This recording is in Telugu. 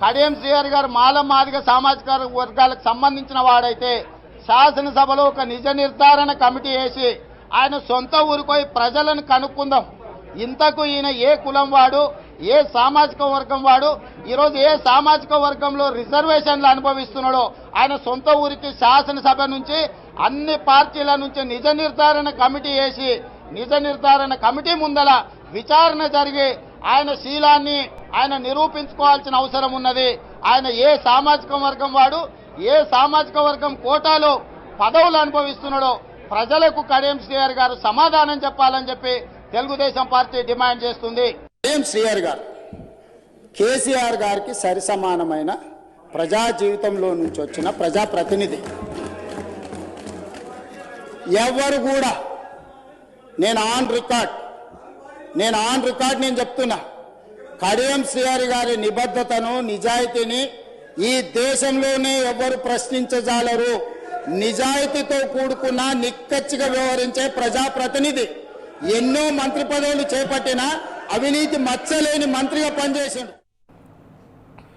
కడియం శ్రీహరి గారు మాల మాదిగ సామాజిక వర్గాలకు సంబంధించిన వాడైతే శాసనసభలో ఒక నిజ నిర్ధారణ కమిటీ వేసి ఆయన సొంత ఊరిపోయి ప్రజలను కనుక్కుందాం. ఇంతకు ఈయన ఏ కులం వాడు, ఏ సామాజిక వర్గం వాడు, ఈరోజు ఏ సామాజిక వర్గంలో రిజర్వేషన్లు అనుభవిస్తున్నాడో ఆయన సొంత ఊరికి శాసనసభ నుంచి అన్ని పార్టీల నుంచి నిజ నిర్ధారణ కమిటీ వేసి నిజ నిర్ధారణ కమిటీ ముందల విచారణ జరిగి ఆయన శీలాన్ని ఆయన నిరూపించుకోవాల్సిన అవసరం ఉన్నది. ఆయన ఏ సామాజిక వర్గం వాడు, ఏ సామాజిక వర్గం కోటాలో పదవులు అనుభవిస్తున్నాడో ప్రజలకు కడియం శ్రీహరి గారు సమాధానం చెప్పాలని చెప్పి తెలుగుదేశం పార్టీ డిమాండ్ చేస్తుంది. కడియం శ్రీహరి గారు కేసీఆర్ గారికి సరిసమానమైన ప్రజా జీవితంలో నుంచి వచ్చిన ప్రజాప్రతినిధి. ఎవరు కూడా నేను ఆన్ రికార్డ్ నేను చెప్తున్నా, కడియం శ్రీహరి గారి నిబద్ధతను నిజాయితీని ఈ దేశంలోనే ఎవరు ప్రశ్నించజాలరు. నిజాయితీతో కూడుకున్న నిక్కచ్చిగా వ్యవహరించే ప్రజాప్రతినిధి. ఎన్నో మంత్రి పదవులు చేపట్టినా అవినీతి మచ్చలేని మంత్రిగా పనిచేసిండు.